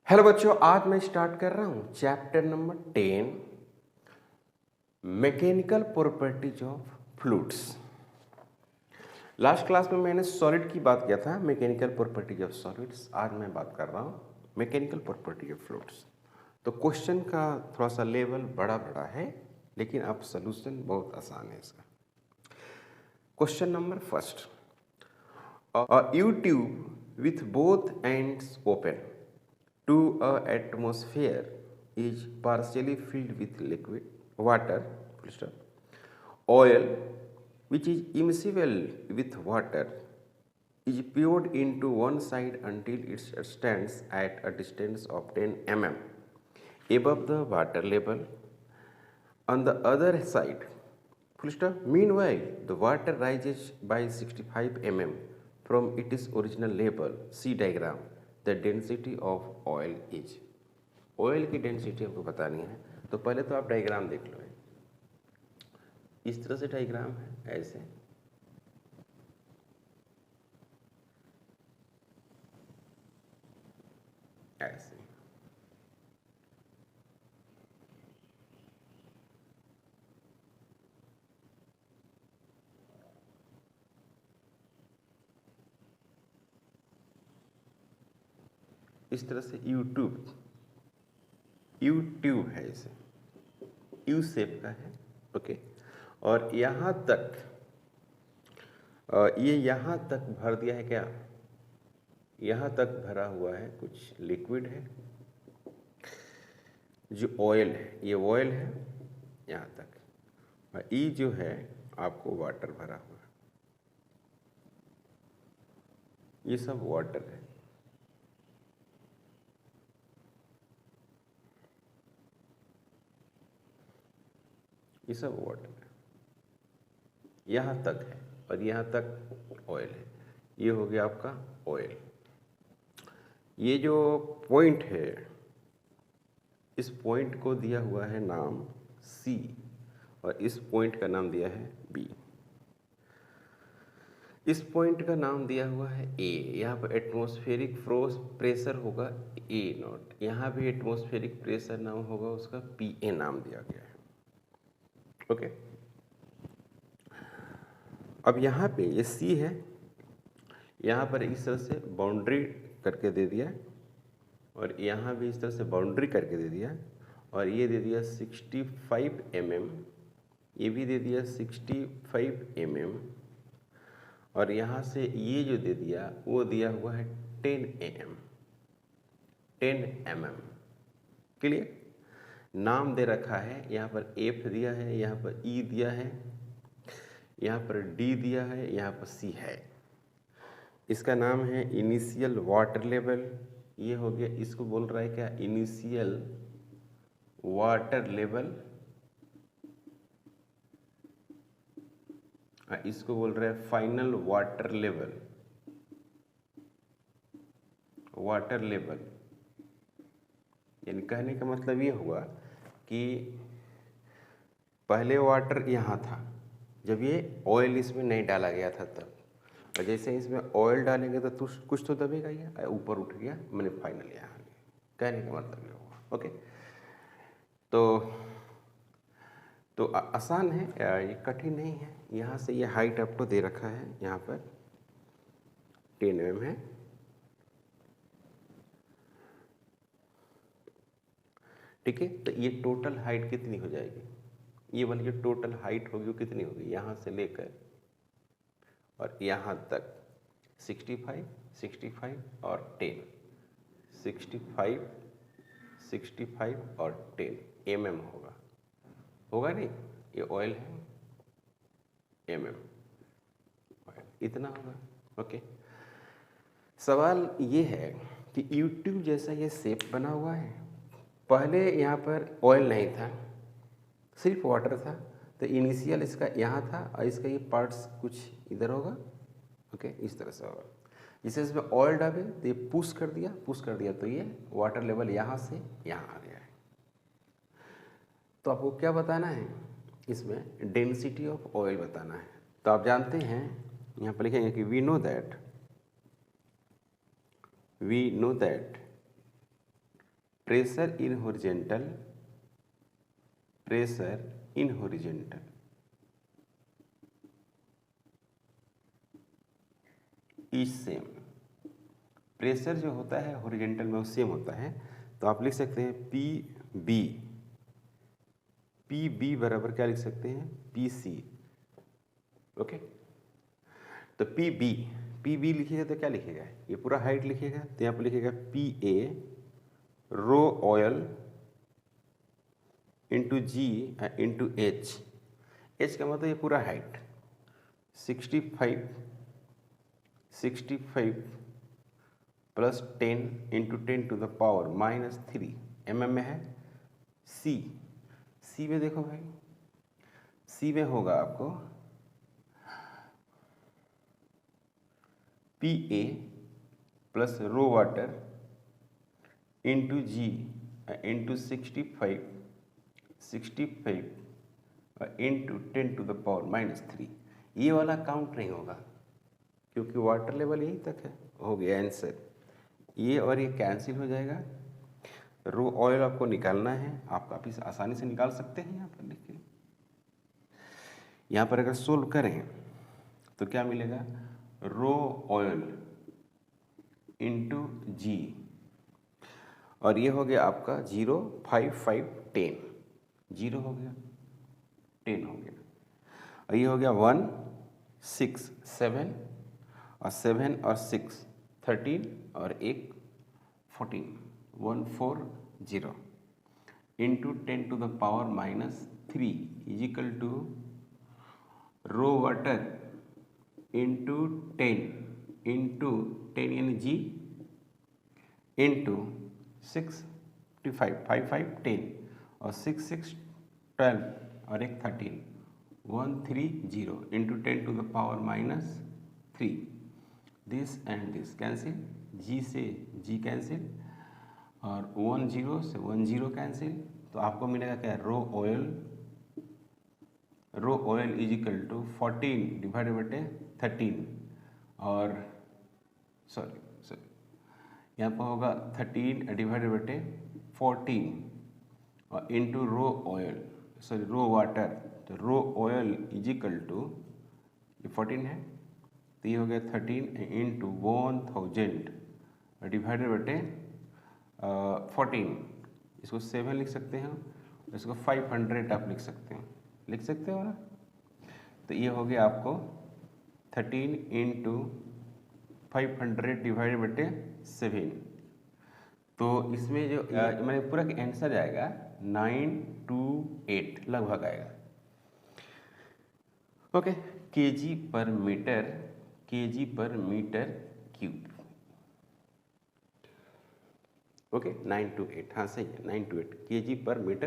Hello बच्चों, आज मैं स्टार्ट कर रहा हूँ chapter number 10 mechanical properties of fluids. Last class में मैंने सॉलिड की बात किया था, मैकेनिकल प्रॉपर्टीज ऑफ सॉलिड्स। आज मैं बात कर रहा हूँ मैकेनिकल प्रॉपर्टीज ऑफ फ्लूइड्स। तो क्वेश्चन का थोड़ा सा लेवल बड़ा बड़ा है, लेकिन अब सोल्यूशन बहुत आसान है इसका। Question number first, U tube with both ends open to a atmosphere is partially filled with liquid water, full stop. Oil which is immiscible with water is poured into one side until it stands at a distance of 10 mm above the water level. On the other side, full stop. Meanwhile, the water rises by 65 mm from its original level. See diagram. The density of oil is. Oil की density आपको बतानी है, तो पहले तो आप diagram देख लो। इस तरह से डायग्राम है, ऐसे ऐसे। इस तरह से यू ट्यूब है, इसे यू शेप का है, ओके। और यहाँ तक ये यहाँ तक भर दिया है क्या? यहाँ तक भरा हुआ है, कुछ लिक्विड है जो ऑयल है, ये ऑयल है यहाँ तक, और ई जो है आपको वाटर भरा हुआ है, ये सब वाटर है। ये सब वाटर है, यहाँ तक है, और यहाँ तक ऑयल है। ये हो गया आपका ऑयल। ये जो पॉइंट है, इस पॉइंट को दिया हुआ है नाम C, और इस पॉइंट का नाम दिया है B। इस पॉइंट का नाम दिया हुआ है A। यहाँ पर एटमॉस्फेरिक प्रेशर होगा A0। यहाँ भी एटमॉस्फेरिक प्रेशर नाम होगा उसका PA नाम दिया गया है, ओके। अब यहाँ पे ये C है, यहाँ पर इस तरह से बाउंड्री करके दे दिया, और यहाँ भी इस तरह से बाउंड्री करके दे दिया, और ये दे दिया 65 mm, ये भी दे दिया 65 mm, और यहाँ से ये जो दे दिया वो दिया हुआ है 10 mm। क्लियर? नाम दे रखा है, यहाँ पर F दिया है, यहाँ पर E दिया है, यहाँ पर D दिया है, यहाँ पर C है। इसका नाम है इनिशियल वाटर लेवल। ये हो गया, इसको बोल रहा है क्या? Initial water level. इसको बोल रहा है final water level. Water level यानी कहने का मतलब ये हुआ कि पहले वाटर यहाँ था, जब ये ऑयल इसमें नहीं डाला गया था तब, और जैसे इसमें ऑयल डालेंगे तो कुछ तो दबेगा, ये ऊपर उठ गया, मैंने फाइनल यहाँ। कहने का मतलब ये हुआ, ओके। तो आसान है, ये कठिन नहीं है। यहाँ से ये हाइट आपको दे रखा है, यहाँ पर 10 mm है, ठीक है। तो ये टोटल हाइट कितनी हो जाएगी? ये वाली जो टोटल हाइट होगी वो कितनी होगी? यहाँ से लेकर और यहाँ तक 65, 65 और 10, 65, 65 और 10 mm होगा नहीं? ये ऑयल है, mm इतना होगा, ओके। सवाल ये है कि यू ट्यूब जैसा ये शेप बना हुआ है, पहले यहाँ पर ऑयल नहीं था, सिर्फ वाटर था, तो इनिशियल इसका यहाँ था, और इसका ये पार्ट्स कुछ इधर होगा, ओके, इस तरह से होगा। जिसे इसमें ऑयल डाले तो ये पुश कर दिया तो ये वाटर लेवल यहाँ से यहाँ आ गया है। तो आपको क्या बताना है? इसमें डेंसिटी ऑफ ऑयल बताना है। तो आप जानते हैं, यहाँ पर लिखेंगे कि we know that pressure in horizontal is same. Pressure जो होता है हॉरिजेंटल में वो सेम होता है, तो आप लिख सकते हैं पी बी बराबर क्या लिख सकते हैं, पी सी। ओके, तो पी बी लिखिएगा तो क्या लिखेगा, ये पूरा हाइट लिखेगा, तो यहाँ पर लिखेगा P A rho oil into g into h का मतलब ये पूरा height 65 plus 10 into 10 to the power -3 mm में है। सी में देखो भाई, सी में होगा आपको P A plus rho water into g into 65 into 10 to the power -3। ये वाला काउंट नहीं होगा क्योंकि वाटर लेवल यहीं तक है। हो गया आंसर, ये और ये कैंसिल हो जाएगा। रो ऑयल आपको निकालना है, आप काफ़ी आसानी से निकाल सकते हैं। यहाँ पर लिखिए, यहाँ पर अगर सोल्व करें तो क्या मिलेगा, रो ऑयल इंटू जी, और ये हो गया आपका 0 5 5 10, 0 हो गया 10 हो गया, और ये हो गया 1 6 7 और 7 और 6 13 और 1 14 140 into 10 to the power -3 is equal to rho water into 10 यानी जी इंटू 65 5 5 10 और 6 6 12 और 1 13 130 into 10 to the power -3। This and this cancel, g से जी कैंसिल और 1 0 से 1 0 कैंसिल, तो आपको मिलेगा क्या, rho oil is equal to 14 divided बटे 13 और सॉरी यहाँ पर होगा 13 डिवाइडेड बटे 14 और इंटू रो वाटर, तो रो ऑयल इज इक्वल टू 14 है, तो ये हो गया 13 इंटू 1000 डिवाइडेड बटे 14, इसको 7 लिख सकते हैं, इसको 500 आप लिख सकते हो ना। तो ये हो गया आपको 13 इंटू 500 डिवाइडेड बटे 7, तो इसमें जो मैंने पूरा आंसर आएगा 928 लगभग आएगा। ओके, केजी पर मीटर क्यूब। ओके 928, हाँ सही है 928 केजी पर मीटर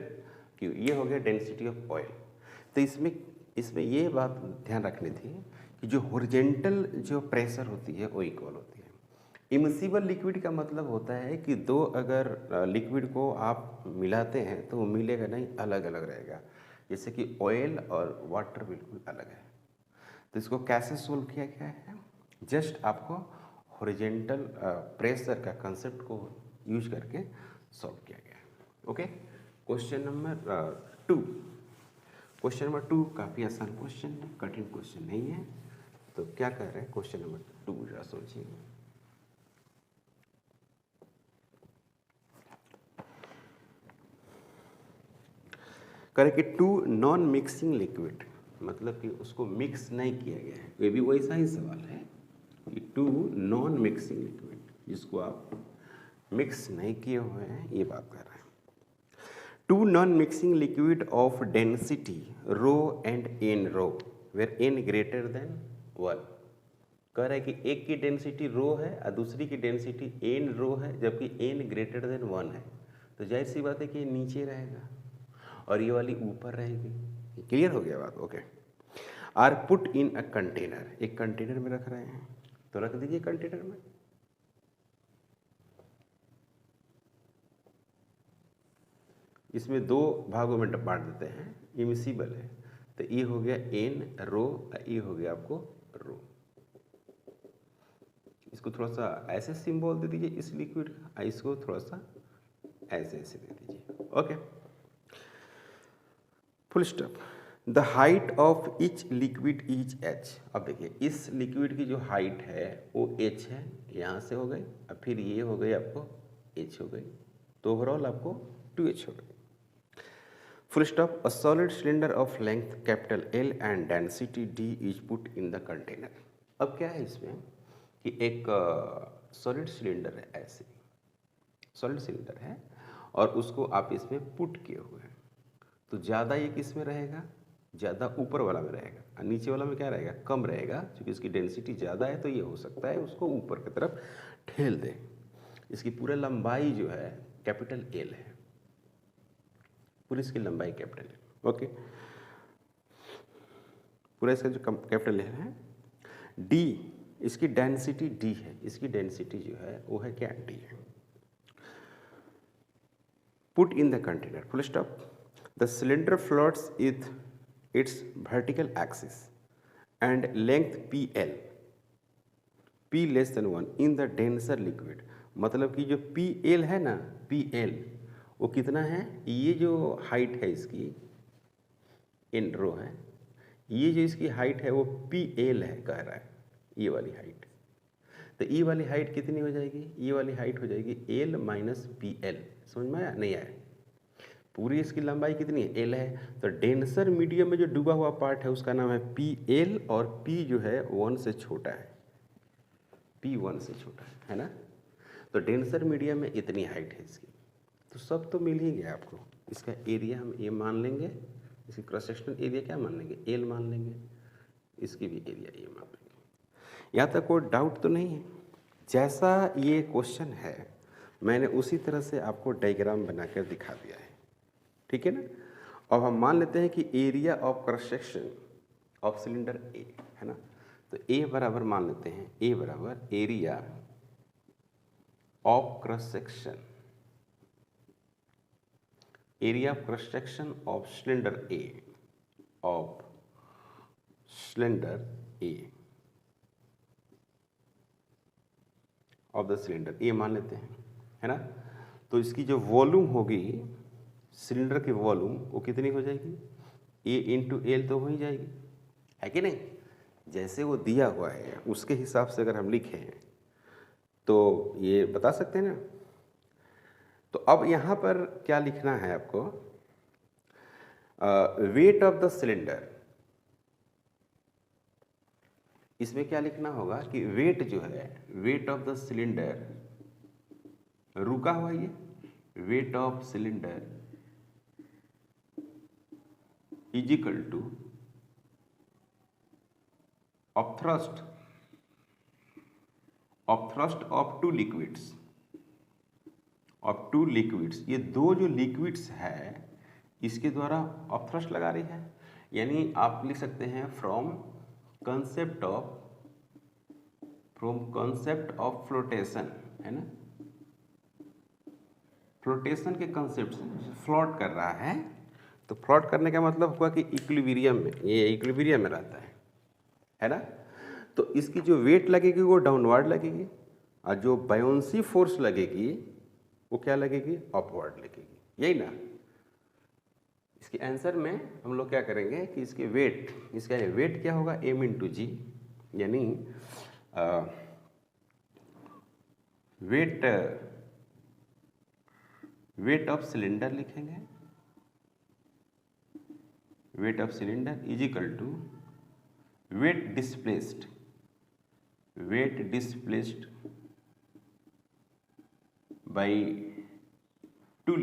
क्यूब। ये हो गया डेंसिटी ऑफ ऑयल। तो इसमें ये बात ध्यान रखनी थी कि जो हॉरिजेंटल जो प्रेशर होती है वो इक्वल होती है। इमिसिबल लिक्विड का मतलब होता है कि दो अगर लिक्विड को आप मिलाते हैं तो वो मिलेगा नहीं, अलग अलग रहेगा। जैसे कि ऑयल और वाटर बिल्कुल अलग है। तो इसको कैसे सोल्व किया गया है, जस्ट आपको हॉरिजेंटल प्रेशर का कंसेप्ट को यूज करके सॉल्व किया गया है। ओके, क्वेश्चन नंबर 2 काफ़ी आसान क्वेश्चन है, कठिन क्वेश्चन नहीं है। तो क्या कर रहे हैं, क्वेश्चन नंबर 2 जरा सोचिए। करें कि 2 नॉन मिक्सिंग लिक्विड, मतलब कि उसको मिक्स नहीं किया गया है। ये भी वैसा ही सवाल है कि 2 नॉन मिक्सिंग लिक्विड जिसको आप मिक्स नहीं किए हुए हैं, ये बात कर रहे हैं। 2 non mixing liquid of density rho and n rho where n greater than 1। कह रहा है कि एक की डेंसिटी रो है और दूसरी की डेंसिटी एन रो है, जबकि एन ग्रेटर देन 1 है। तो जाहिर सी बात है कि ये नीचे रहेगा और ये वाली ऊपर रहेगी। क्लियर हो गया बात? Okay. Are put in a container, एक कंटेनर में रख रहे हैं, तो रख दीजिए कंटेनर में। इसमें 2 भागों में बांट देते हैं, इमिसिबल है, तो ये हो गया एन रो, ये हो गया आपको रो। इसको थोड़ा सा ऐसे सिंबल दे दीजिए इस लिक्विड का, इसको थोड़ा सा ऐसे ऐसे दे दीजिए। Okay, full stop. The height of each liquid is H. अब देखिए इस लिक्विड की जो हाइट है वो एच है, यहाँ से हो गई, अब फिर ये हो गई आपको एच हो गई, तो ओवरऑल आपको 2h हो गई। Full stop. A solid cylinder of length capital L and density D is put in the container. अब क्या है इसमें कि एक सॉलिड सिलेंडर है, ऐसे सॉलिड सिलेंडर है और उसको आप इसमें पुट किए हुए हैं, तो ज़्यादा ये किस में रहेगा, ज़्यादा ऊपर वाला में रहेगा और नीचे वाला में क्या रहेगा, कम रहेगा, क्योंकि इसकी डेंसिटी ज़्यादा है तो ये हो सकता है उसको ऊपर की तरफ ठेल दे। इसकी पूरी लंबाई जो है कैपिटल L है, पूरी इसकी लंबाई कैपिटल L। ओके, पूरा इसका जो कैपिटल L है। D इसकी डेंसिटी D है, इसकी डेंसिटी जो है वो है क्या, D है। Put in the container, full stop. The cylinder floats with its vertical axis and length PL, P less than 1 in the denser liquid. मतलब कि जो PL है ना, PL वो कितना है, ये जो हाइट है इसकी इन रो है, ये जो इसकी हाइट है वो PL है कह रहा है, ये वाली हाइट। तो ये वाली हाइट कितनी हो जाएगी, ये वाली हाइट हो जाएगी L माइनस PL। समझ में आया, नहीं आया? पूरी इसकी लंबाई कितनी है, L है, तो डेंसर मीडियम में जो डूबा हुआ पार्ट है उसका नाम है PL और P जो है 1 से छोटा है, P 1 से छोटा है ना। तो डेंसर मीडियम में इतनी हाइट है इसकी, तो सब तो मिल ही गया आपको। इसका एरिया हम A मान लेंगे, इसकी क्रॉस सेक्शनल एरिया क्या मान लेंगे, L मान लेंगे, इसकी भी एरिया A मान लेंगे। यहाँ तक कोई डाउट तो नहीं है? जैसा ये क्वेश्चन है मैंने उसी तरह से आपको डायग्राम बनाकर दिखा दिया है, ठीक है ना। अब हम मान लेते हैं कि area of cross section of cylinder A है ना, तो A बराबर मान लेते हैं, A बराबर area of cross section, area of cross section of cylinder A, of cylinder A, of the cylinder A मान लेते हैं, है ना। तो इसकी जो वॉल्यूम होगी, सिलेंडर की वॉल्यूम वो कितनी हो जाएगी, A इंटू L तो हो ही जाएगी, है कि नहीं। जैसे वो दिया हुआ है उसके हिसाब से अगर हम लिखें तो ये बता सकते हैं ना। तो अब यहाँ पर क्या लिखना है आपको, वेट ऑफ द सिलेंडर, इसमें क्या लिखना होगा कि वेट जो है, वेट ऑफ द सिलेंडर, रुका हुआ ये, wait of cylinder is equal two of thrust of two liquids, of two liquids. ये दो जो लिक्विड्स है इसके द्वारा ऑफ थ्रस्ट लगा रही है, यानी आप लिख सकते हैं फ्रॉम कंसेप्ट ऑफ फ्लोटेशन, है ना। फ्लोटेशन के कंसेप्ट से फ्लोट कर रहा है, तो फ्लोट करने का मतलब हुआ कि इक्विलिब्रियम में, ये इक्विलिब्रियम में रहता है ना। तो इसकी जो वेट लगेगी वो डाउनवर्ड लगेगी और जो बायोंसी फोर्स लगेगी वो क्या लगेगी, अपवर्ड लगेगी, यही ना। इसके आंसर में हम लोग क्या करेंगे कि इसके वेट, इसका वेट क्या होगा, m इंटू जी, यानी वेट ऑफ सिलेंडर लिखेंगे, weight of cylinder is equal to weight displaced by two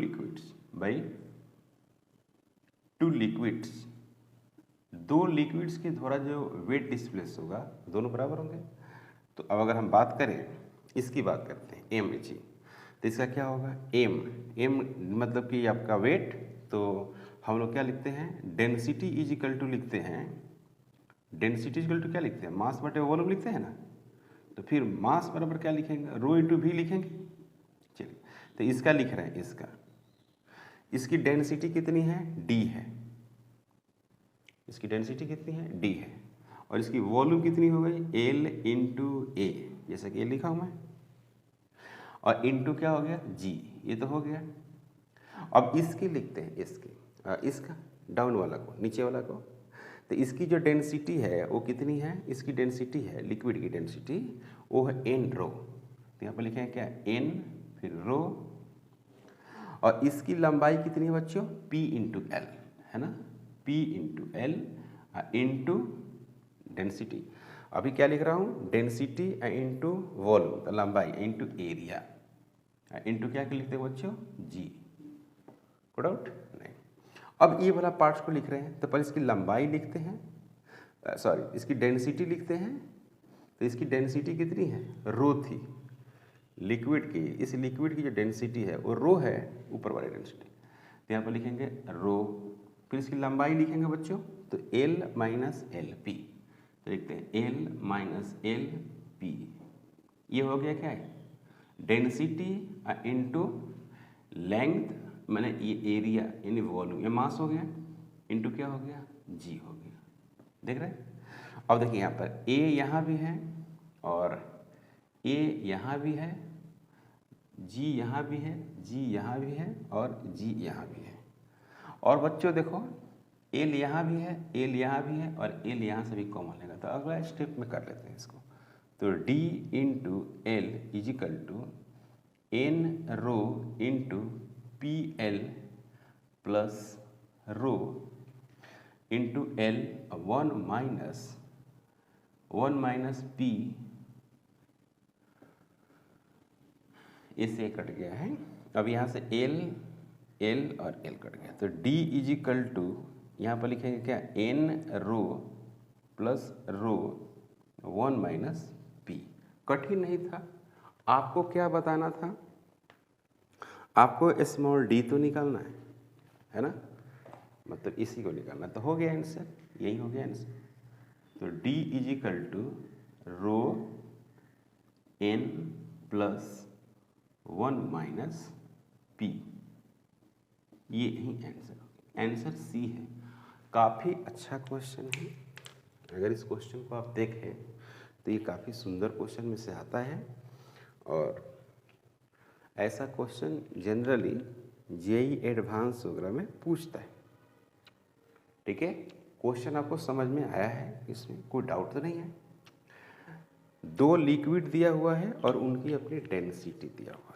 liquids, दो लिक्विड्स के द्वारा जो वेट डिस्प्लेस होगा दोनों बराबर होंगे। तो अब अगर हम बात करें, इसकी बात करते हैं एम जी, तो इसका क्या होगा, एम मतलब कि आपका वेट, तो हम लोग क्या लिखते हैं, डेंसिटी इज इक्वल टू लिखते हैं, डेंसिटी इज इक्वल टू क्या लिखते हैं, मास बटे वॉल्यूम लिखते हैं ना। तो फिर मास बराबर क्या लिखेंगे, रो इंटू भी लिखेंगे। चलिए, तो इसका लिख रहे हैं, इसकी डेंसिटी कितनी है, डी है, इसकी डेंसिटी कितनी है, डी है, और इसकी वॉल्यूम कितनी हो गई, एल इंटू ए, जैसे कि ए लिखा हूँ मैं, और इंटू क्या हो गया, जी, ये तो हो गया। अब इसकी लिखते हैं, इसका डाउन वाला को, नीचे वाला को। तो इसकी जो डेंसिटी है वो कितनी है, इसकी डेंसिटी है, लिक्विड की डेंसिटी वो है n रो। तो यहाँ पर लिखे हैं क्या, n फिर रो, और इसकी लंबाई कितनी है बच्चों, p इंटू एल, है ना, p into L into density. अभी क्या लिख रहा हूँ, डेंसिटी इंटू वॉल्यूम, तो लंबाई इंटू एरिया इंटू क्या लिखते हैं बच्चों, g। कोई डाउट नहीं। अब ये वाला पार्ट्स को लिख रहे हैं, तो पहले इसकी लंबाई लिखते हैं, सॉरी इसकी डेंसिटी लिखते हैं। तो इसकी डेंसिटी कितनी है, रो थी लिक्विड की, इस लिक्विड की जो डेंसिटी है वो रो है, ऊपर वाली डेंसिटी। तो यहाँ पर लिखेंगे रो, फिर इसकी लंबाई लिखेंगे बच्चों, तो L माइनस एल पी। तो लिखते हैं L माइनस एल पी। ये हो गया क्या है, डेंसिटी इंटू लेंथ, मैंने ये एरिया यानी वॉल्यूम, ये मास हो गया, इंटू क्या हो गया, जी हो गया। देख रहे हैं। अब देखिए यहाँ पर A यहाँ भी है और A यहाँ भी है, G यहाँ भी है, G यहाँ भी है और G यहाँ भी है। और बच्चों देखो L यहाँ भी है, L यहाँ भी है और L यहाँ से भी कॉमन लेगा। तो अगला स्टेप में कर लेते हैं इसको। तो D into L equal to N rho into p L plus rho into L, 1 minus p, इसे कट गया है। अब यहाँ से L और L कट गया, तो D इजिकल टू यहाँ पर लिखेंगे क्या, N रो प्लस रो 1 माइनस पी। कठिन नहीं था। आपको क्या बताना था, आपको स्मॉल d तो निकालना है ना, मतलब इसी को निकालना। तो हो गया आंसर, यही हो गया आंसर। तो D equal to rho n plus 1 minus p, ये ही आंसर, आंसर सी है। काफ़ी अच्छा क्वेश्चन है। अगर इस क्वेश्चन को आप देखें तो ये काफ़ी सुंदर क्वेश्चन में से आता है, और ऐसा क्वेश्चन जनरली जेई एडवांस वगैरह में पूछता है। ठीक है, क्वेश्चन आपको समझ में आया है, इसमें कोई डाउट तो नहीं है। दो लिक्विड दिया हुआ है और उनकी अपनी डेंसिटी दिया हुआ है,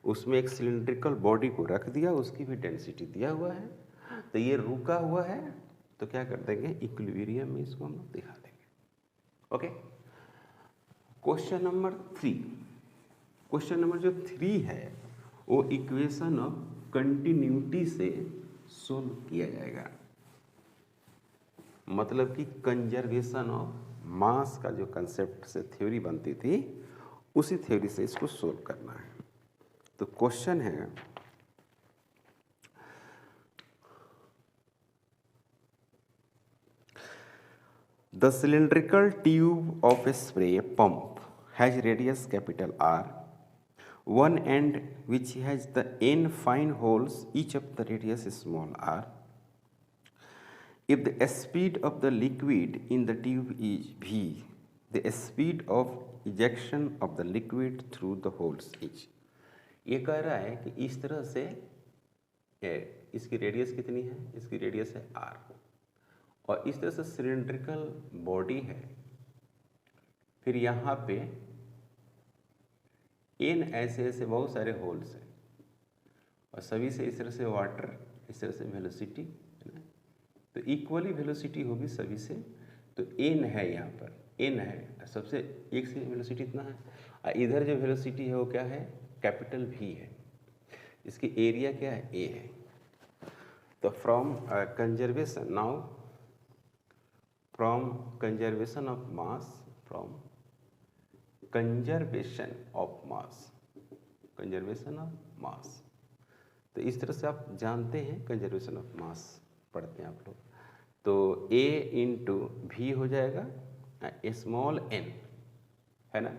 उसमें एक सिलिंड्रिकल बॉडी को रख दिया, उसकी भी डेंसिटी दिया हुआ है। तो ये रुका हुआ है, तो क्या कर देंगे, इक्विलिब्रियम में इसको हम दिखा देंगे। Okay, question number 3। Question number जो 3 है वो इक्वेशन ऑफ कंटिन्यूटी से सोल्व किया जाएगा, मतलब कि कंजर्वेशन ऑफ मास का जो कंसेप्ट से थ्योरी बनती थी, उसी थ्योरी से इसको सोल्व करना है। तो क्वेश्चन है, the cylindrical tube of A spray pump has radius capital R, one end which has the n fine holes, each of the radius is small r. If the speed of the liquid in the tube is v, the speed of ejection of the liquid through the holes is। ये कह रहा है कि इस तरह से इसकी radius कितनी है, इसकी रेडियस है r, और इस तरह से सिलिंड्रिकल बॉडी है, फिर यहाँ पे इन ऐसे बहुत सारे होल्स हैं, और सभी से इस तरह से वाटर, इस तरह से वेलोसिटी है ना, तो इक्वली वेलोसिटी होगी सभी से। तो एन है, यहाँ पर एन है, सबसे एक से वेलोसिटी इतना है, और इधर जो वेलोसिटी है वो क्या है, कैपिटल वी है। इसकी एरिया क्या है, ए है। तो from conservation, now from conservation of mass, from conservation of mass, conservation of mass, तो इस तरह से आप जानते हैं कंजर्वेशन ऑफ मास पढ़ते हैं आप लोग। तो A इंटू वी हो जाएगा स्मॉल n, है ना,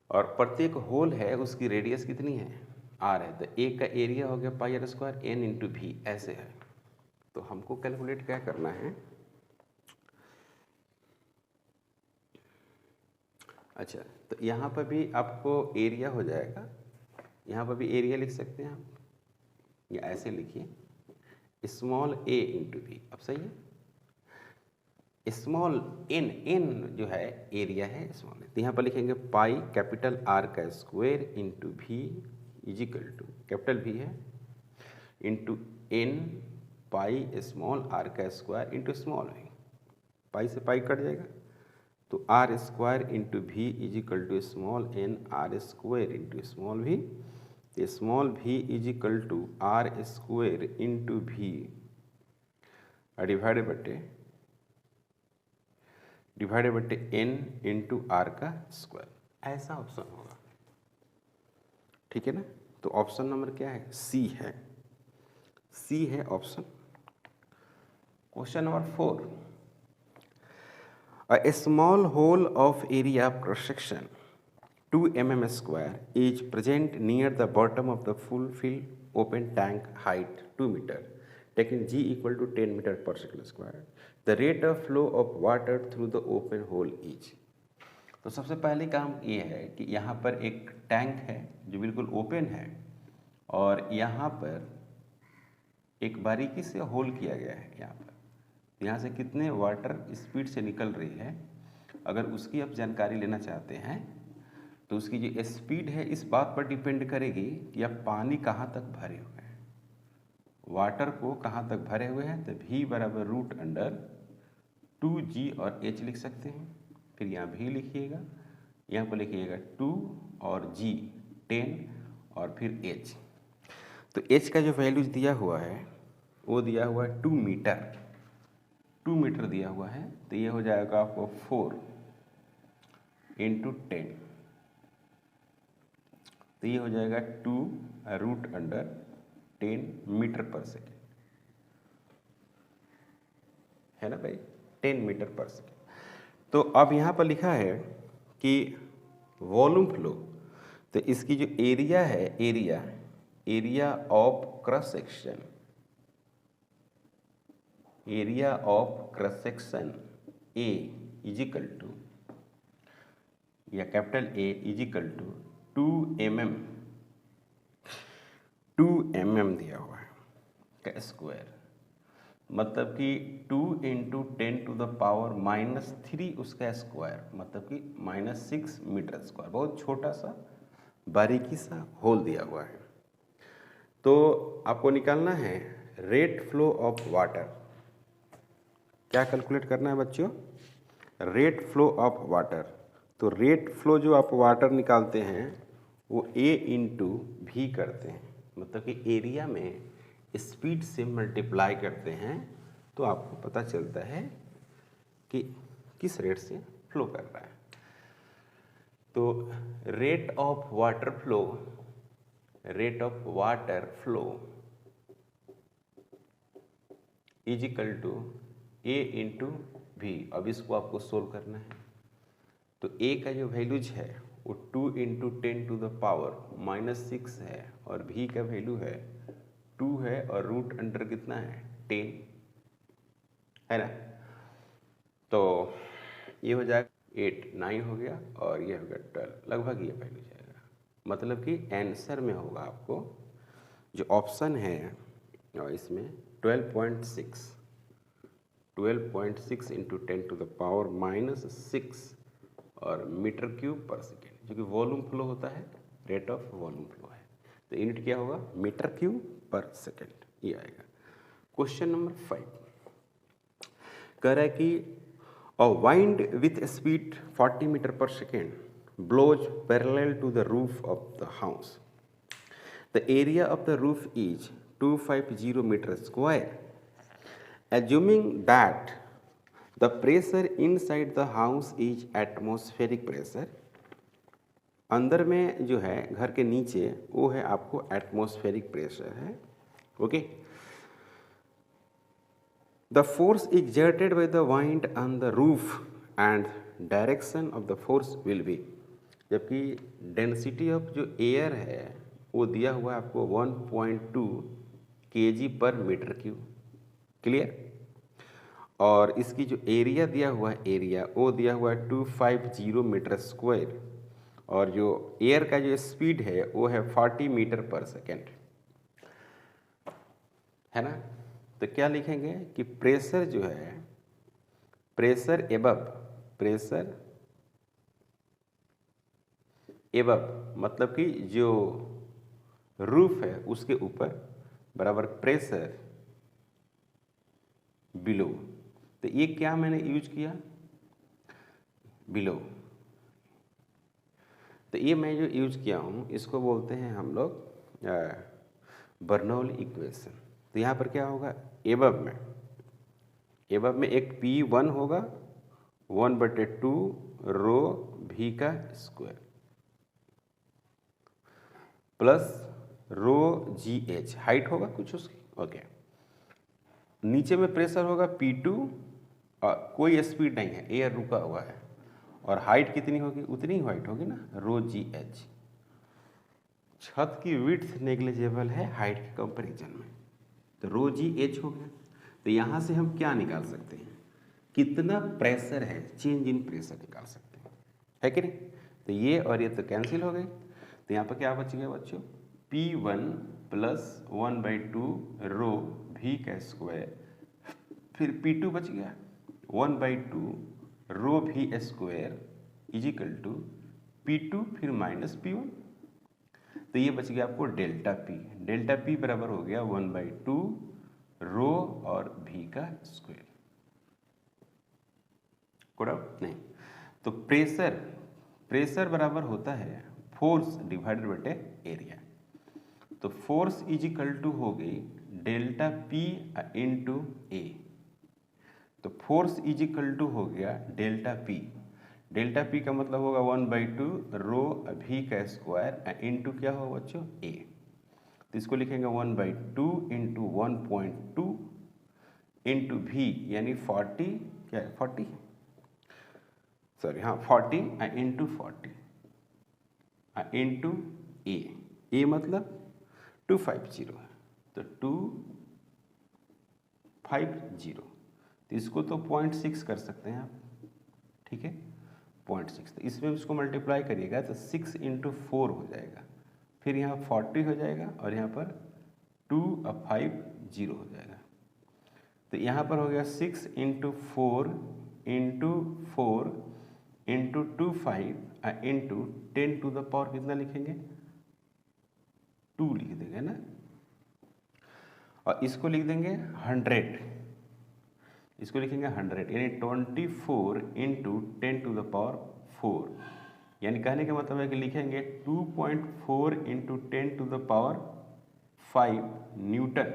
और प्रत्येक होल है उसकी रेडियस कितनी है, r है। तो A का एरिया हो गया pi r square, n into v, ऐसे है। तो हमको कैलकुलेट क्या करना है, अच्छा, तो यहाँ पर भी आपको एरिया हो जाएगा, यहाँ पर भी एरिया लिख सकते हैं आप, या ऐसे लिखिए स्मॉल a इंटू भी। अब सही है, स्मॉल n जो है एरिया है स्मॉल, तो यहाँ पर लिखेंगे पाई कैपिटल R का square into V equal to capital V है into n pi small r का square into small v। Pi से पाई कट जाएगा तो r square into V equal to small n r square into small v। Small v equal to r square into V divided बटे n into R का square, ऐसा option होगा। ठीक है ना, तो ऑप्शन नंबर क्या है? सी है, सी है option. Question number 4, a small hole of area cross section 2 mm square is present near the bottom of the full fill open tank height 2 meter, taking g equal to 10 meter per second square. The rate of flow of water through the open hole is। तो सबसे पहले काम ये है कि यहाँ पर एक टैंक है जो बिल्कुल ओपन है और यहाँ पर एक बारीकी से होल किया गया है। यहाँ से कितने वाटर स्पीड से निकल रही है, अगर उसकी आप जानकारी लेना चाहते हैं तो उसकी जो स्पीड है इस बात पर डिपेंड करेगी कि आप पानी कहाँ तक भरे हुए हैं, वाटर को कहाँ तक भरे हुए हैं। तो v बराबर रूट अंडर 2g और h लिख सकते हैं, फिर यहाँ v लिखिएगा, यहाँ पर लिखिएगा 2 और g 10 और फिर h। तो h का जो वैल्यूज दिया हुआ है वो दिया हुआ है 2 मीटर, 2 मीटर दिया हुआ है, तो ये हो जाएगा आपको 4 इंटू 10, तो ये हो जाएगा 2 रूट अंडर 10 मीटर पर सेकेंड, है ना भाई, 10 मीटर पर सेकेंड। तो अब यहाँ पर लिखा है कि वॉल्यूम फ्लो, तो इसकी जो एरिया है, area of cross section, area of cross section A equal to या capital A equal to 2 mm दिया हुआ है का स्क्वायर, मतलब कि 2 इंटू 10 टू द पावर -3 उसका स्क्वायर, मतलब कि -6 मीटर स्क्वायर। बहुत छोटा सा बारीकी सा होल दिया हुआ है। तो आपको निकालना है रेट फ्लो ऑफ वाटर। क्या कैलकुलेट करना है बच्चों? Rate flow of water. तो रेट फ्लो जो आप वाटर निकालते हैं वो a इंटू भी करते हैं, मतलब कि एरिया में स्पीड से मल्टीप्लाई करते हैं तो आपको पता चलता है कि किस रेट से फ्लो कर रहा है। तो rate of water is equal to a into V. अब इसको आपको सोल्व करना है, तो a का जो वैल्यूज है वो 2 इंटू 10 टू द पावर -6 है और v का वैल्यू है 2 है और रूट अंडर कितना है 10, है ना। तो ये हो जाएगा 8, 9 हो गया और ये हो गया 12, लगभग ये वैल्यू जाएगा। मतलब कि आंसर में होगा आपको जो ऑप्शन है और इसमें 12.6 इंटू 10 टू द पावर -6 और मीटर क्यूब पर सेकेंड, जो कि वॉल्यूम फ्लो होता है, रेट ऑफ वॉल्यूम फ्लो है। तो यूनिट क्या होगा? मीटर क्यूब पर सेकेंड, ये आएगा। क्वेश्चन नंबर 5 कह रहा है कि अ वाइंड विथ स्पीड 40 मीटर पर second blows parallel to the roof of the house. The area of the roof is 250 meter square. Assuming that the pressure inside the house is atmospheric pressure, अंदर में जो है घर के नीचे वो है आपको एटमॉस्फेरिक प्रेशर है, okay. The force exerted by the wind on the roof and direction of the force will be, जबकि डेंसिटी ऑफ जो एयर है वो दिया हुआ है आपको 1.2 kg पर मीटर क्यूब, क्लियर। और इसकी जो एरिया दिया हुआ है, एरिया वो दिया हुआ है 250 मीटर स्क्वायर और जो एयर का जो स्पीड है वो है 40 मीटर पर सेकेंड, है ना। तो क्या लिखेंगे कि प्रेशर जो है, प्रेशर एबव मतलब कि जो रूफ है उसके ऊपर बराबर प्रेशर बिलो। तो ये क्या मैंने यूज किया, बिलो। तो ये मैं जो यूज किया हूँ इसको बोलते हैं हम लोग बर्नौली इक्वेशन। तो यहाँ पर क्या होगा, एबव में एक P1 होगा 1/2 रो V का स्क्वायर प्लस रो GH, हाइट होगा कुछ उसकी, ओके। नीचे में प्रेशर होगा P2 और कोई स्पीड नहीं है, एयर रुका हुआ है, और हाइट कितनी होगी, उतनी ही हाइट होगी ना, रो GH। छत की विड्थ नेग्लिजिबल है हाइट के कंपैरिजन में, तो रो GH हो गया। तो यहाँ से हम क्या निकाल सकते हैं, कितना प्रेशर है, चेंज इन प्रेशर निकाल सकते हैं, है कि नहीं। तो ये और ये तो कैंसिल हो गए। तो यहाँ पर क्या बच गया बच्चों, P1 प्लस 1/2 रो V का स्क्वायर, फिर P2 बच गया 1/2 rho V square equal to P2 फिर माइनस P1। तो ये बच गया आपको डेल्टा P बराबर हो गया 1/2 रो और V का स्क्वायर। कोई डाउट नहीं। तो प्रेशर बराबर होता है फोर्स डिवाइडेड बटे एरिया। तो फोर्स इज इक्वल टू हो गई डेल्टा P इंटू ए। तो फोर्स इज इक्वल टू हो गया डेल्टा P का मतलब होगा 1/2 रो V का स्क्वायर इंटू क्या होगा बच्चों, ए। तो इसको लिखेंगे 1/2 इंटू 1.2 इंटू V यानी 40, क्या है 40, सॉरी हाँ 40 इंटू 40 इंटू ए मतलब 250 है, तो 250। तो इसको तो 0.6 कर सकते हैं आप, ठीक है 0.6। तो इसमें इसको मल्टीप्लाई करिएगा तो 6 इंटू 4 हो जाएगा, फिर यहाँ 40 हो जाएगा और यहाँ पर 250 हो जाएगा। तो यहाँ पर हो गया 6 into 4 into 4 into 25 into 10 to the power कितना लिखेंगे, 2 लिख देंगे ना, और इसको लिख देंगे 100, इसको लिखेंगे 100 यानी 24 इंटू 10 टू द पावर 4। यानी कहने का मतलब है कि लिखेंगे 2.4 into 10 to the power 5 newton.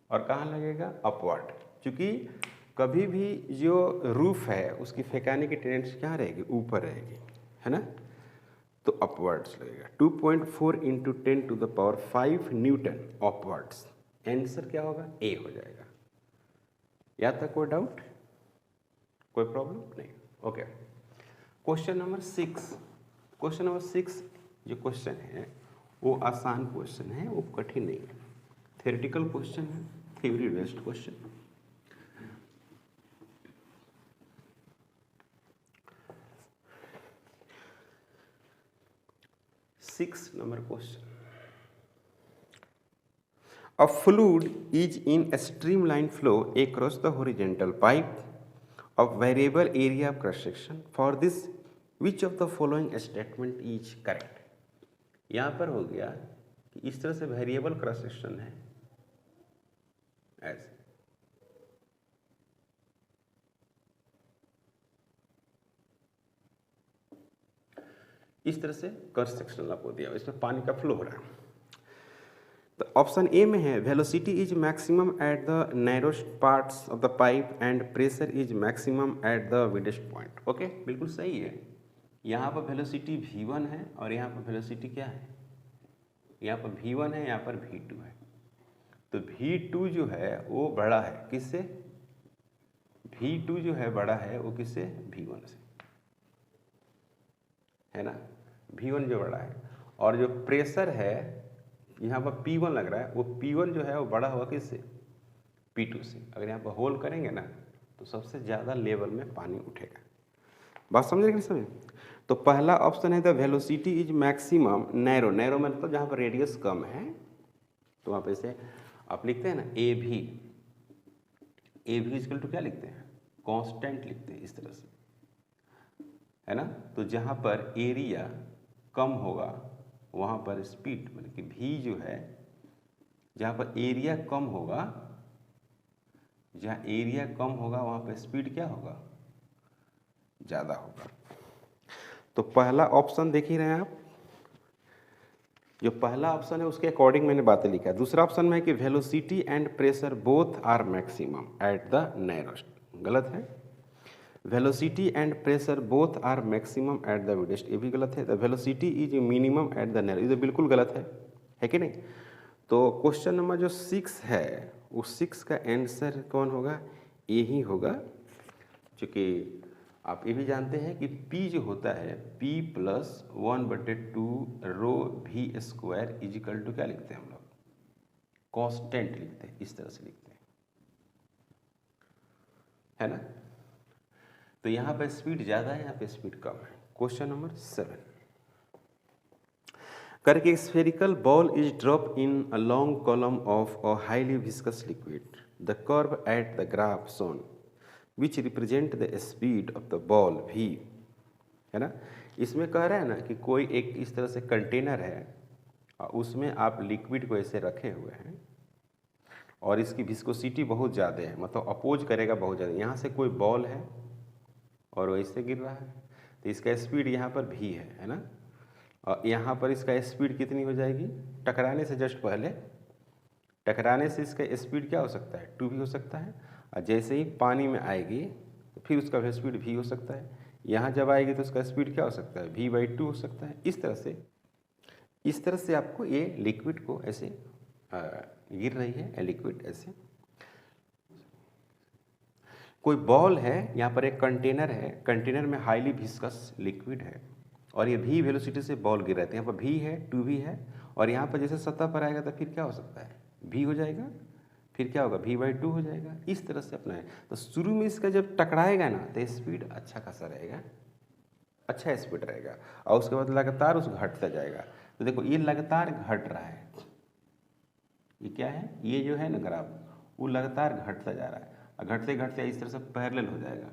और कहाँ लगेगा, अपवर्ड, क्योंकि कभी भी जो रूफ है उसकी फेंकाने की टेंडेंसी कहाँ रहेगी, ऊपर रहेगी, है ना। तो अपवर्ड्स लगेगा 2.4 into 10 to the power 5 newton upwards. Answer क्या होगा, ए हो जाएगा। यहाँ तक कोई डाउट, कोई प्रॉब्लम नहीं, ओके। क्वेश्चन नंबर 6 जो क्वेश्चन है वो आसान क्वेश्चन है, वो कठिन नहीं है, थ्योरेटिकल क्वेश्चन है, theory based question. Six number question, A fluid is in a streamline flow across the horizontal pipe of variable area of cross section. For this, which of the following statement is correct? यहाँ पर हो गया कि इस तरह से variable cross section है, ऐसे इस तरह से क्रॉस सेक्शन आपको दिया, इसमें पानी का फ्लो हो रहा है। तो ऑप्शन ए में है velocity is maximum at the narrowest parts of the pipe and pressure is maximum at the widest point. Okay, बिल्कुल सही है। यहाँ पर वेलोसिटी v1 है और यहाँ पर वेलोसिटी क्या है, यहाँ पर v1 है, यहाँ पर v2 है। तो v2 जो है वो बड़ा है किससे, v2 जो है बड़ा है वो किससे, v1 से, है ना, v1 जो बड़ा है। और जो प्रेशर है यहाँ पर P1 लग रहा है, वो P1 जो है वो बड़ा होगा किससे, P2 से। अगर यहाँ पर होल करेंगे ना तो सबसे ज़्यादा लेवल में पानी उठेगा। बात समझ रहे कि नहीं समझ? तो पहला ऑप्शन है the velocity is maximum narrow, narrow मतलब जहाँ पर रेडियस कम है, तो वहाँ पे से आप लिखते हैं ना ए भी इक्वल टू क्या लिखते हैं, कांस्टेंट लिखते हैं इस तरह से, है ना। तो जहाँ पर एरिया कम होगा वहाँ पर स्पीड मतलब कि भी जो है, जहाँ पर एरिया कम होगा, जहाँ एरिया कम होगा वहाँ पर स्पीड क्या होगा, ज़्यादा होगा। तो पहला ऑप्शन देख ही रहे हैं आप, जो पहला ऑप्शन है उसके अकॉर्डिंग मैंने बातें लिखा है। दूसरा ऑप्शन में है कि velocity and pressure both are maximum at the narrowest, गलत है। Velocity and pressure both are maximum at the widest, ये भी गलत है। The velocity is minimum at the narrow, ये बिल्कुल गलत है कि नहीं। तो क्वेश्चन नंबर जो 6 है उस 6 का आंसर कौन होगा, ये ही होगा। चूँकि आप ये भी जानते हैं कि P जो होता है P + 1/2 rho V square equal to क्या लिखते हैं हम लोग, कांस्टेंट लिखते हैं, इस तरह से लिखते हैं, है ना। तो यहाँ पे स्पीड ज़्यादा है, यहाँ पे स्पीड कम है। क्वेश्चन नंबर 7 करके spherical ball is drop in a long column of a highly viscous liquid, the curve at the graph shown which represent the speed of the ball v, है ना। इसमें कह रहा है ना कि कोई एक इस तरह से कंटेनर है और उसमें आप लिक्विड को ऐसे रखे हुए हैं और इसकी विस्कोसिटी बहुत ज़्यादा है, मतलब अपोज करेगा बहुत ज़्यादा। यहाँ से कोई बॉल है और वैसे गिर रहा है, तो इसका स्पीड यहाँ पर v है ना। और यहाँ पर इसका स्पीड कितनी हो जाएगी, टकराने से जस्ट पहले, टकराने से इसका स्पीड क्या हो सकता है, 2v हो सकता है। और जैसे ही पानी में आएगी तो फिर उसका स्पीड v हो सकता है। यहाँ जब आएगी तो उसका स्पीड क्या हो सकता है, v/2 हो सकता है। इस तरह से आपको ये लिक्विड को ऐसे गिर रही है, लिक्विड ऐसे। कोई बॉल है, यहाँ पर एक कंटेनर है, कंटेनर में हाईली विस्कस लिक्विड है और ये v वेलोसिटी से बॉल गिर रहे थे। यहाँ पर v है, 2v है, और यहाँ पर जैसे सतह पर आएगा तो फिर क्या हो सकता है, v हो जाएगा, फिर क्या होगा, v/2 हो जाएगा। इस तरह से अपना है। तो शुरू में इसका जब टकराएगा ना तो स्पीड अच्छा खासा रहेगा, अच्छा स्पीड रहेगा, और उसके बाद लगातार उस घटता जाएगा। तो देखो ये लगातार घट रहा है, ये क्या है, ये जो है ना ग्राफ, वो लगातार घटता जा रहा है और घटते घटते इस तरह से पैरेलल हो जाएगा।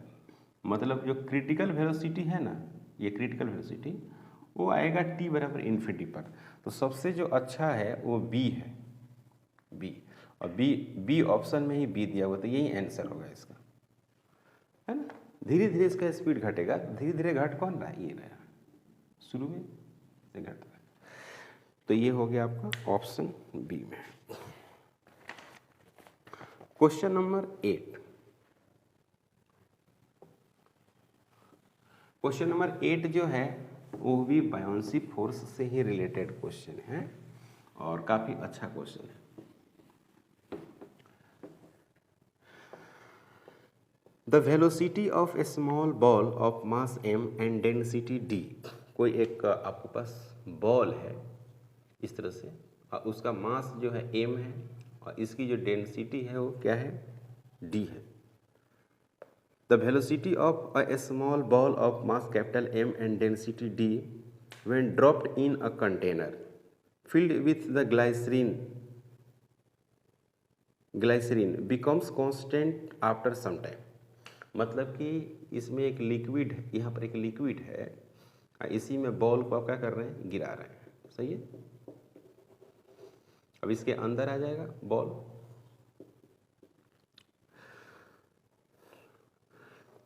मतलब जो क्रिटिकल वेलोसिटी है ना, ये क्रिटिकल वेलोसिटी वो आएगा t बराबर इन्फिनिटी पर। तो सबसे जो अच्छा है वो b है, b, और b ऑप्शन में ही b दिया हुआ, तो यही आंसर होगा इसका, है ना। धीरे धीरे इसका स्पीड घटेगा, धीरे धीरे घट कौन रहा है, ये रहा, शुरू में से घट रहा है। तो ये हो गया आपका ऑप्शन बी में। क्वेश्चन नंबर 8, क्वेश्चन नंबर 8 जो है वो भी बायोंसी फोर्स से ही रिलेटेड क्वेश्चन है और काफी अच्छा क्वेश्चन है। The velocity of A small ball of mass m and density d, कोई एक आपके पास बॉल है इस तरह से और उसका मास जो है m है और इसकी जो डेंसिटी है वो क्या है, d है। The velocity of a small ball of mass capital M and density d when dropped in a container filled with the glycerin becomes constant after some time। मतलब कि इसमें एक लिक्विड, यहाँ पर एक लिक्विड है, इसी में बॉल को आप क्या कर रहे हैं, गिरा रहे हैं, सही है। अब इसके अंदर आ जाएगा ball,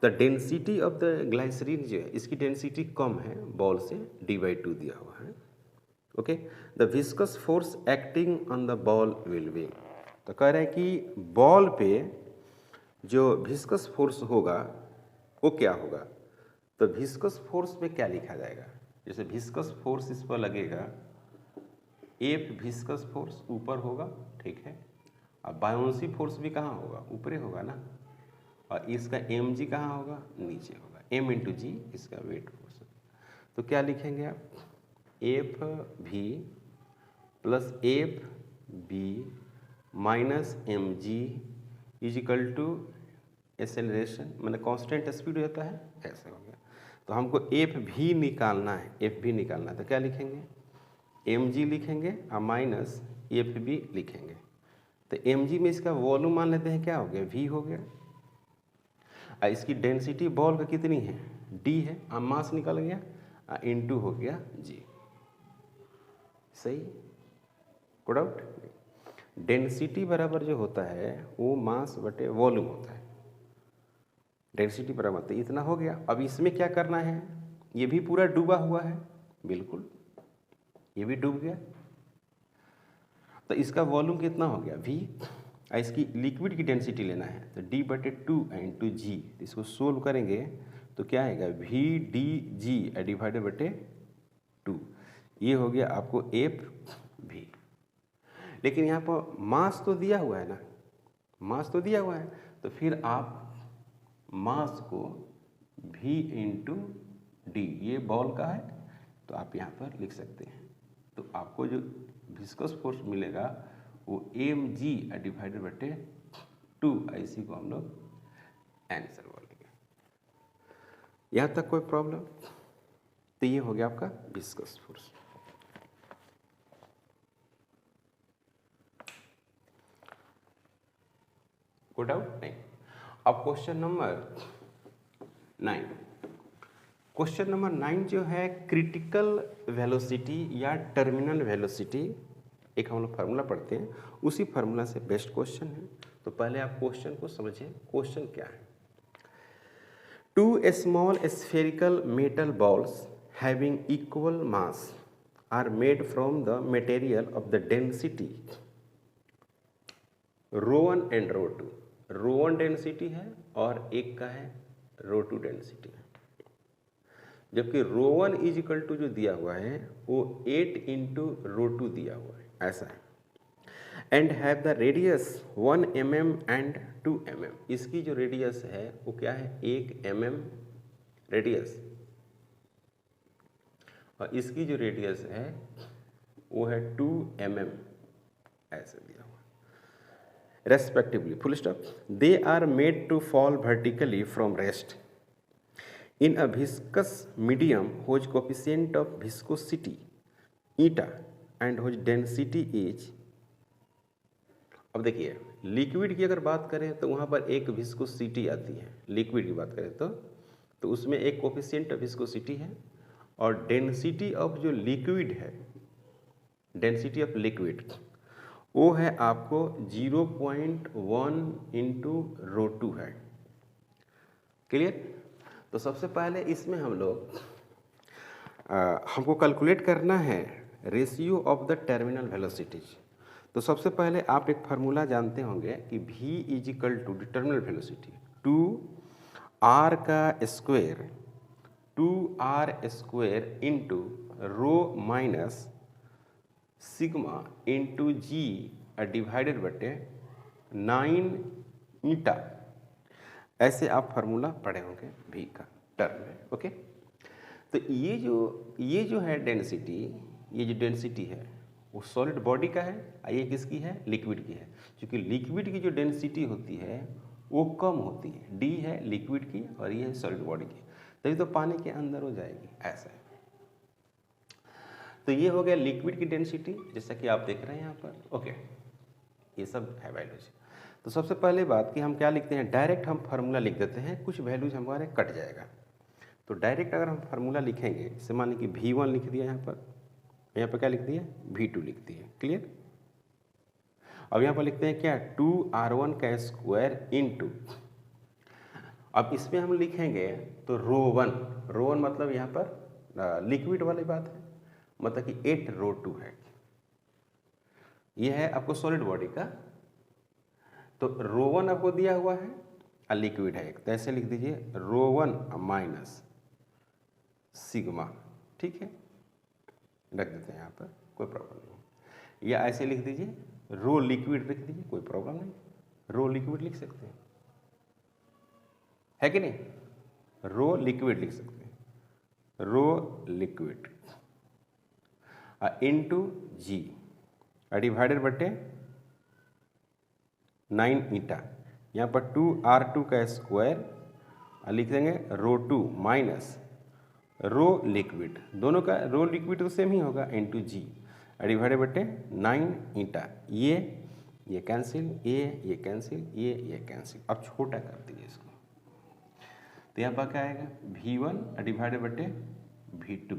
the density of the glycerine जो है इसकी डेंसिटी कम है बॉल से, d/2 दिया हुआ है, okay. The viscous force acting on the ball will be, तो कह रहे हैं कि बॉल पे जो विस्कस फोर्स होगा वो क्या होगा। तो विस्कस फोर्स में क्या लिखा जाएगा, जैसे विस्कस फोर्स इस पर लगेगा, F विस्कस फोर्स ऊपर होगा, ठीक है। अब बायोंसी फोर्स भी कहाँ होगा, ऊपरे होगा ना, और इसका mg कहाँ होगा, नीचे होगा, m × g इसका वेट फोर्स। तो क्या लिखेंगे आप, Fv + Fb - mg equal to acceleration, मतलब कांस्टेंट स्पीड हो जाता है, ऐसे हो गया। तो हमको एफ भी निकालना है, एफ भी निकालना है, तो क्या लिखेंगे, एम जी लिखेंगे और माइनस एफ बी लिखेंगे। तो एम जी में इसका वॉल्यूम मान लेते हैं, क्या हो गया, वी हो गया। और इसकी डेंसिटी बॉल का कितनी है, डी है, और मास निकल गया इनटू हो गया जी। सही, कोई डाउट? डेंसिटी बराबर जो होता है वो मास बटे वॉल्यूम होता है। डेंसिटी बराबर तो इतना हो गया। अब इसमें क्या करना है, ये भी पूरा डूबा हुआ है, बिल्कुल ये भी डूब गया, तो इसका वॉल्यूम कितना हो गया, वी। इसकी लिक्विड की डेंसिटी लेना है तो डी बटे 2 इंटू जी। इसको सोल्व करेंगे तो क्या आएगा, वी डी जी डिवाइडेड बटे 2। ये हो गया आपको एफ भी। लेकिन यहाँ पर मास तो दिया हुआ है ना, मास तो दिया हुआ है, तो फिर आप मास को v इंटू डी, ये बॉल का है तो आप यहाँ पर लिख सकते हैं। तो आपको जो विस्कस फोर्स मिलेगा वो एम जी डिवाइडेड बटे 2, इसी को हम लोग आंसर बोलेंगे। यहाँ तक कोई प्रॉब्लम? तो ये हो गया आपका विस्कस फोर्स। कोई डाउट नहीं? अब क्वेश्चन नंबर 9। क्वेश्चन नंबर 9 जो है क्रिटिकल वेलोसिटी या टर्मिनल वेलोसिटी, एक हम लोग फार्मूला पढ़ते हैं, उसी फार्मूला से बेस्ट क्वेश्चन है। तो पहले आप क्वेश्चन को समझिए, क्वेश्चन क्या है। 2 small spherical metal balls having equal mass are made from the material of the density ρ1 and ρ2। ρ1 density है और एक का है ρ2 डेंसिटी है। जबकि ρ1 इज इक्वल टू जो दिया हुआ है वो 8 इंटू ρ2 दिया हुआ है, ऐसा है। And have the radius 1 mm and 2 mm। इसकी जो रेडियस है वो क्या है, 1 mm रेडियस, और इसकी जो रेडियस है वो है 2 mm, ऐसे दिया हुआ respectively, full stop. They are made to fall vertically from rest in a viscous medium whose coefficient of viscosity eta and whose density is। अब देखिए लिक्विड की अगर बात करें तो वहाँ पर एक विस्कोसिटी आती है, लिक्विड की बात करें तो उसमें एक कोफिशिएंट ऑफ विस्कोसिटी है, और डेंसिटी ऑफ जो लिक्विड है, डेंसिटी ऑफ लिक्विड वो है आपको 0.1 इंटू ρ2 है। क्लियर? तो सबसे पहले इसमें हम लोग हमको कैलकुलेट करना है ratio of the terminal velocities. तो सबसे पहले आप एक फार्मूला जानते होंगे कि v is equal to terminal velocity 2r का square 2r square into rho minus sigma into g divided बटे 9 ईटा। ऐसे आप फार्मूला पढ़े होंगे v का टर्म में। ओके, तो ये जो है डेंसिटी, ये जो डेंसिटी है वो सॉलिड बॉडी का है, ये किसकी है, लिक्विड की है। क्योंकि लिक्विड की जो डेंसिटी होती है वो कम होती है, डी है लिक्विड की और ये है सॉलिड बॉडी की, तभी तो पानी के अंदर हो जाएगी, ऐसा है। तो ये हो गया लिक्विड की डेंसिटी, जैसा कि आप देख रहे हैं यहाँ पर। ओके, ये सब है बायोलॉजी। तो सबसे पहले बात कि हम क्या लिखते हैं, डायरेक्ट हम फार्मूला लिख देते हैं, कुछ वैल्यूज हमारे कट जाएगा। तो डायरेक्ट अगर हम फार्मूला लिखेंगे, जैसे मान लीजिए कि V1 लिख दिया यहाँ पर क्या लिख दिया, V2 लिख दिया। क्लियर? अब यहाँ पर लिखते हैं क्या, 2r1 का स्क्वायर इंटू, अब इसमें हम लिखेंगे तो ρ1 मतलब यहाँ पर लिक्विड वाली बात है, मतलब कि 8 ρ2 है। यह है आपको सॉलिड बॉडी का, तो ρ1 आपको दिया हुआ है और लिक्विड है एक, तो ऐसे लिख दीजिए ρ1 माइनस सिग्मा। ठीक है, रख देते हैं यहाँ पर, कोई प्रॉब्लम नहीं। या ऐसे लिख दीजिए रो लिक्विड लिख दीजिए, कोई प्रॉब्लम नहीं, रो लिक्विड लिख सकते हैं, है कि नहीं, रो लिक्विड लिख सकते हैं, रो लिक्विड इंटू जी डिवाइडेड बटे 9 ईटा। यहाँ पर 2r2 का स्क्वायर लिख देंगे ρ2 माइनस रो लिक्विड, दोनों का रो लिक्विड तो सेम ही होगा, इंटू जी डिवाइडेड बटे 9 ईटा। ये कैंसिल, ये कैंसिल, ये कैंसिल। अब छोटा कर दीजिए इसको, तो यहाँ पर क्या आएगा V1 डिवाइडेड बटे V2।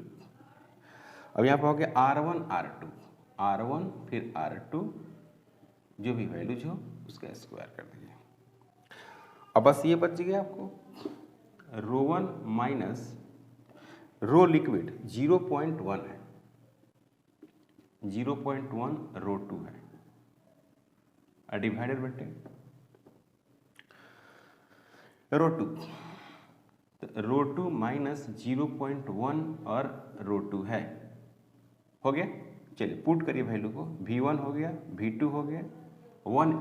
अब यहाँ पर हो गया R1 R2, R1 फिर R2, जो भी वैल्यूज हो उसका स्क्वायर कर दीजिए। अब बस ये बच गया आपको रो 1 माइनस रो लिक्विड 0.1 है, 0.1 रो 2 है डिवाइडेड बटे रो 2, तो रो 2 माइनस 0.1 और रो 2 है, हो गया। चलिए पुट करिए वैल्यू को, V1 हो गया, V2 हो गया, 1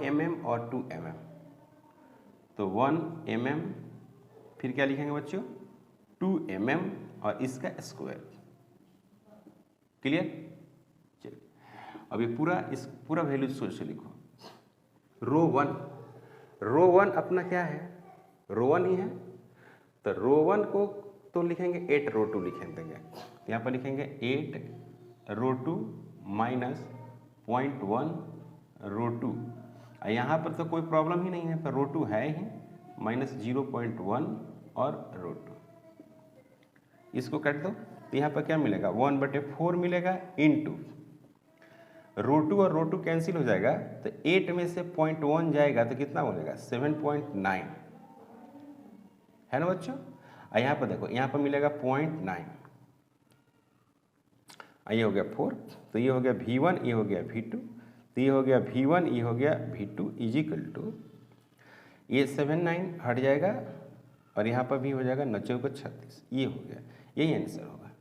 mm और 2 mm, तो 1 mm फिर क्या लिखेंगे बच्चों 2 mm और इसका स्क्वायर। क्लियर? चलिए अब ये पूरा वैल्यू सोच से लिखो। रो 1 अपना क्या है, रो 1 ही है, तो रो 1 को तो लिखेंगे 8 रो 2 लिखेंगे, यहाँ पर लिखेंगे 8 रो 2 माइनस 0.1 रो 2। यहाँ पर तो कोई प्रॉब्लम ही नहीं है, पर रो 2 है ही, माइनस 0.1 और रो 2। इसको काट दो, तो यहाँ पर क्या मिलेगा 1/4 मिलेगा, इनटू रो 2 और रो 2 कैंसिल हो जाएगा, तो 8 में से 0.1 जाएगा तो कितना बनेगा 7.9, है ना बच्चों। यहाँ पर देखो, यहाँ पर मिलेगा 0.9, ये हो गया 4, तो ये हो गया V1, ये हो गया V2, तो ये हो गया V1, ये हो गया V2 इजिकल टू, ये 79 हट जाएगा और यहाँ पर भी हो जाएगा 9 चौका 36, ये हो गया, यही आंसर होगा।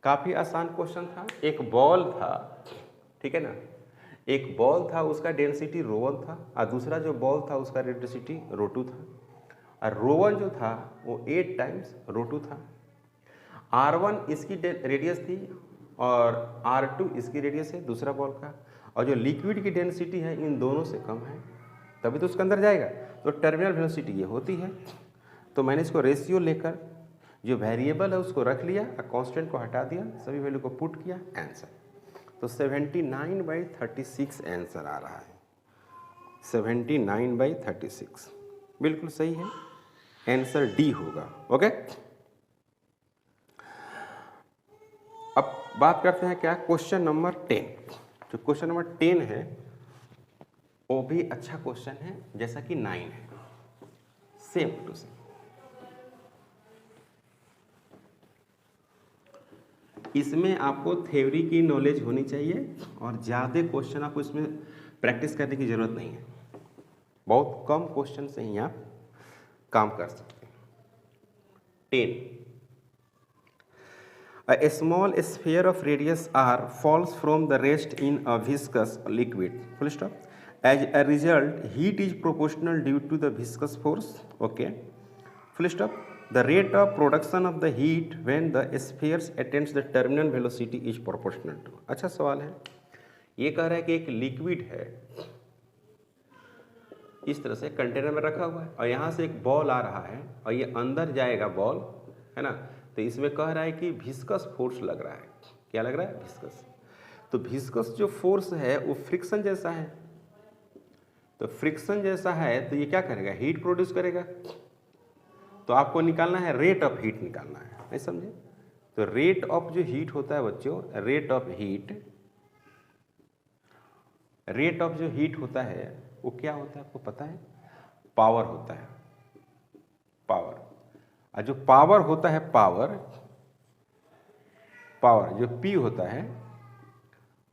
काफ़ी आसान क्वेश्चन था। एक बॉल था, ठीक है ना, एक बॉल था, उसका डेंसिटी रो 1 था, और दूसरा जो बॉल था उसका डेंसिटी रो 2 था, और रो 1 जो था वो 8 टाइम्स रो 2 था। R1 इसकी रेडियस थी और R2 इसकी रेडियस है दूसरा बॉल का, और जो लिक्विड की डेंसिटी है इन दोनों से कम है, तभी तो उसके अंदर जाएगा, तो टर्मिनल वेलोसिटी ये होती है। तो मैंने इसको रेशियो लेकर जो वेरिएबल है उसको रख लिया और कांस्टेंट को हटा दिया, सभी वैल्यू को पुट किया, आंसर तो 79/36 आंसर आ रहा है। 79/36 बिल्कुल सही है, आंसर डी होगा। ओके, अब बात करते हैं क्या क्वेश्चन नंबर 10। जो क्वेश्चन नंबर 10 है वो भी अच्छा क्वेश्चन है जैसा कि 9 है, सेम टू सेम। इसमें आपको थ्योरी की नॉलेज होनी चाहिए और ज़्यादा क्वेश्चन आपको इसमें प्रैक्टिस करने की ज़रूरत नहीं है, बहुत कम क्वेश्चन से ही आप काम कर सकते हैं। 10 A small sphere of radius r falls from the rest in a viscous liquid. Full stop. As a result, heat is proportional due to the viscous force. Okay. Full stop. The rate of production of the heat when the sphere attains the terminal velocity is proportional to. अच्छा सवाल है, ये कह रहा है कि एक liquid है, इस तरह से कंटेनर में रखा हुआ है और यहाँ से एक बॉल आ रहा है और ये अंदर जाएगा बॉल, है ना, तो इसमें कह रहा है कि विस्कस फोर्स लग रहा है। क्या लग रहा है? विस्कस। तो विस्कस जो फोर्स है वो फ्रिक्शन जैसा है, तो फ्रिक्शन जैसा है तो ये क्या करेगा? हीट प्रोड्यूस करेगा। तो आपको निकालना है रेट ऑफ हीट निकालना है, नहीं समझे? तो रेट ऑफ जो हीट होता है बच्चों, रेट ऑफ जो हीट होता है वो क्या होता है आपको पता है? पावर होता है, पावर। और जो पावर होता है, पावर जो P होता है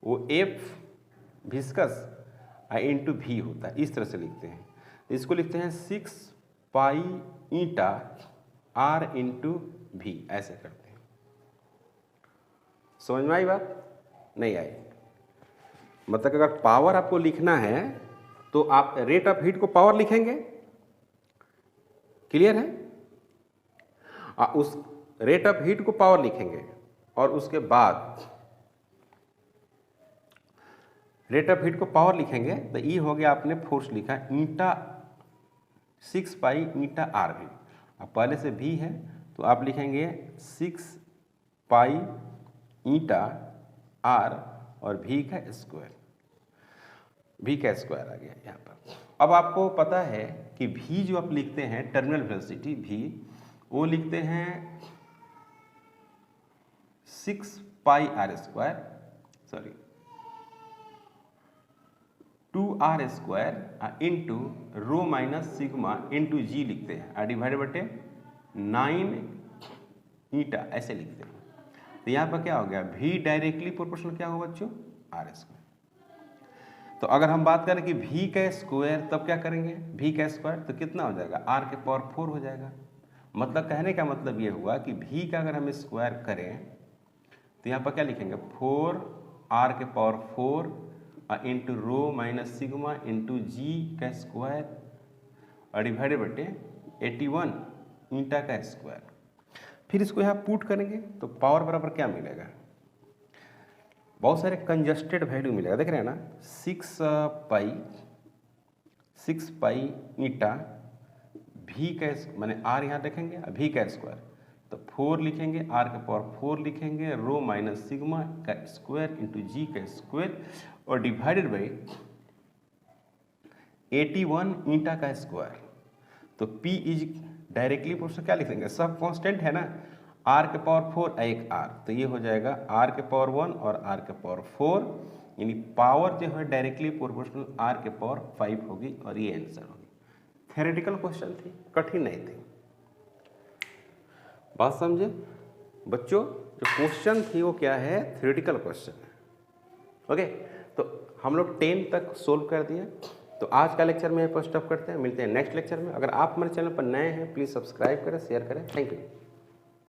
वो F विस्कस इंटू V होता है, इस तरह से लिखते हैं। इसको लिखते हैं 6 पाई ईटा R इंटू V, ऐसे करते हैं। समझ में आई बात? नहीं आई? मतलब अगर पावर आपको लिखना है तो आप रेट ऑफ हीट को पावर लिखेंगे, क्लियर है? उस रेट ऑफ हीट को पावर लिखेंगे और उसके बाद रेट ऑफ हीट को पावर लिखेंगे तो ये हो गया, आपने फोर्स लिखा ईटा 6 पाई ईटा R भी, अब पहले से v है तो आप लिखेंगे 6 पाई ईटा r और v का स्क्वायर, v का स्क्वायर आ गया यहाँ पर। अब आपको पता है कि v जो आप लिखते हैं टर्मिनल वेलोसिटी v, वो लिखते हैं 6 pi r square, sorry 2r square into rho minus sigma into g लिखते हैं, डिवाइडेड बटे 9 ईटा ऐसे लिखते हैं। तो यहाँ पर क्या हो गया, v डायरेक्टली प्रोपोर्शनल क्या होगा बच्चों, r स्क्वायर। तो अगर हम बात करें कि v का स्क्वायर तब क्या करेंगे, v का स्क्वायर तो कितना हो जाएगा, r के पावर 4 हो जाएगा। मतलब कहने का मतलब ये हुआ कि v का अगर हम स्क्वायर करें तो यहाँ पर क्या लिखेंगे, 4r के power 4 into rho minus sigma into g का स्क्वायर और डिवाइडेड बटे 81 ईटा का स्क्वायर। फिर इसको यहाँ पुट करेंगे तो पावर बराबर क्या मिलेगा, बहुत सारे कंजस्टेड वैल्यू मिलेगा, देख रहे हैं ना, 6 पाई ईटा भी का मैंने आर यहाँ देखेंगे भी का स्क्वायर तो 4 लिखेंगे, आर के पावर 4 लिखेंगे, रो माइनस सिग्मा का स्क्वायर इंटू जी का स्क्वायर और डिवाइडेड बाई 81 ईटा का स्क्वायर। तो P इज डायरेक्टली प्रोपोर्शनल क्या लिख देंगे, सब कांस्टेंट है ना, r के पावर 4 एक r, तो ये हो जाएगा r के पावर 1 और r के पावर 4, यानी पावर जो है डायरेक्टली प्रोपोर्शनल r के पावर 5 होगी और ये आंसर होगी। थ्योरेटिकल क्वेश्चन थी, कठिन नहीं थी, बात समझे बच्चों। जो क्वेश्चन थी वो क्या है, थ्योरेटिकल क्वेश्चन है। ओके, तो हम लोग 10 तक सोल्व कर दिए। तो आज का लेक्चर में यहाँ पर स्टॉप करते हैं, मिलते हैं नेक्स्ट लेक्चर में। अगर आप हमारे चैनल पर नए हैं प्लीज़ सब्सक्राइब करें, शेयर करें। Thank you.